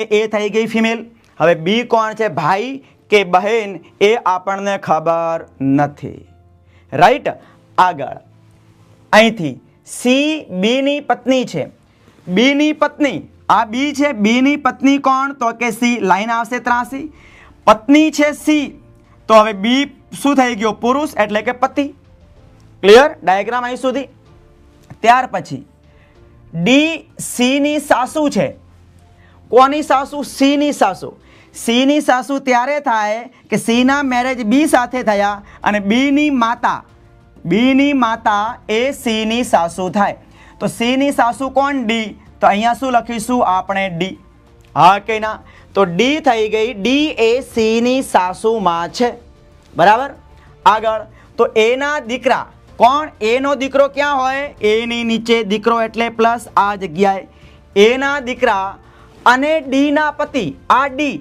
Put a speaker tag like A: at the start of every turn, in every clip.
A: ए थई गई फीमेल। हवे बी कोण छे, भाई के बहन, ए आपणने खबर नथी। राइट। आगळ અહીંથી सी बी ની પત્ની છે, બી ની પત્ની, આ બી છે, બી ની પત્ની કોણ, તો કે સી, લાઈન આવશે 83, પત્ની છે સી, તો હવે બી શું થઈ ગયો, પુરુષ એટલે કે પતિ। ક્લિયર, ડાયાગ્રામ અહીં સુધી। ત્યાર પછી ડી સી ની સાસુ છે, કોની સાસુ, સી ની સાસુ। સી ની સાસુ ત્યારે થાય કે સી ના મેરેજ બી સાથે થયા અને બી ની માતા, બી ની માતા એ સી ની સાસુ થાય, તો સી ની સાસુ કોણ, ડી, તો અહીંયા શું લખીશું આપણે, ડી। હા કે ના, તો ડી થઈ ગઈ, ડી એ સી ની સાસુમાં છે, બરાબર। આગળ તો એ ના દીકરા કોણ, એ નો દીકરો ક્યાં હોય, એ ની નીચે દીકરો એટલે પ્લસ આ જગ્યાએ, એ ના દીકરા અને ડી ના પતિ, આ ડી,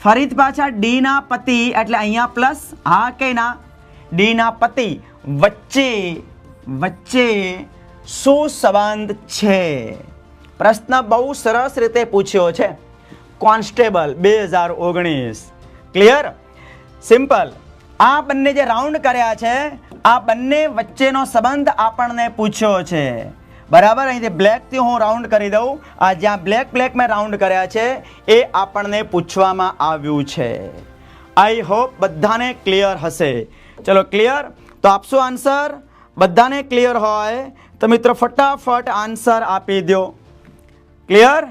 A: ફરીથી પાછા ડી ના પતિ એટલે અહીંયા પ્લસ, હા કે ના, ડી ના પતિ વચ્ચે વચ્ચે શું સંબંધ છે। પ્રશ્ન બહુ સરસ રીતે પૂછ્યો છે, કોન્સ્ટેબલ 2019। Clear, simple. આ બંને જે રાઉન્ડ કર્યા છે, આ બંને વચ્ચેનો સંબંધ આપણને પૂછ્યો છે, બરાબર। અહીંથી બ્લેકથી હું રાઉન્ડ કરી દઉં, આ જ્યાં બ્લેક મેં રાઉન્ડ કર્યા છે એ આપણને પૂછવામાં આવ્યું છે। આઈ હોપ બધાને ક્લિયર હશે। ચલો ક્લિયર, તો આપશો આન્સર, બધાને ક્લિયર હોય તો મિત્રો ફટાફટ આન્સર આપી દો। ક્લિયર,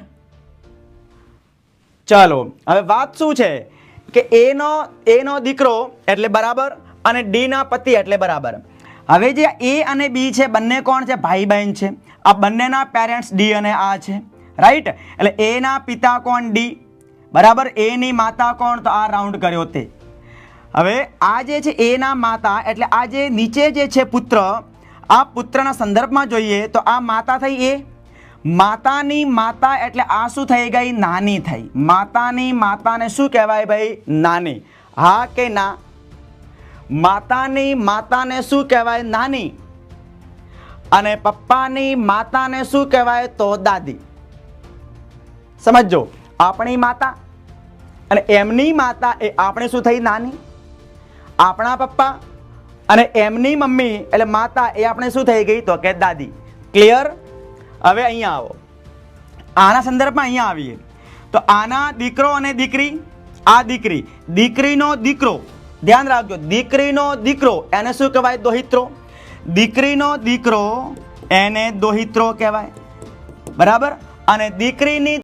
A: ચાલો હવે વાત શું છે કે એનો દીકરો એટલે બરાબર અને ડી ના પતિ એટલે બરાબર। હવે જે એ અને બી છે બંને કોણ છે, ભાઈ બહેન છે, આ બંનેના પેરેન્ટ્સ ડી અને આ છે, રાઈટ। એટલે એ ના પિતા કોણ, ડી, બરાબર, એ ની માતા કોણ, તો આ રાઉન્ડ કર્યો તે। હવે આ જે છે એ ના માતા એટલે આ જે નીચે જે છે પુત્ર, આ પુત્રના સંદર્ભમાં જોઈએ તો આ માતા થઈ એ, માતાની માતા એટલે આ શું થઈ ગઈ, નાની થઈ। માતાની માતાને શું કહેવાય ભાઈ, નાની, હા કે ના, માતાની માતાને શું કહેવાય, નાની, અને પપ્પાની માતાને શું કહેવાય, તો દાદી। સમજો, આપણી માતા અને એમની માતા એ આપણે શું થઈ, નાની, આપણા પપ્પા અને એમની મમ્મી એટલે માતા એ આપણે શું થઈ ગઈ, તો કે દાદી। ક્લિયર। હવે અહીંયા આવો, આના સંદર્ભમાં અહીંયા આવીએ તો આના દીકરો અને દીકરી, આ દીકરી, દીકરીનો દીકરો, ધ્યાન રાખજો, દીકરીનો દીકરો એને શું કહેવાય, દોહિત્રો। દીકરીનો દીકરો એને દોહિત્રો કહેવાય, બરાબર। અને દીકરીની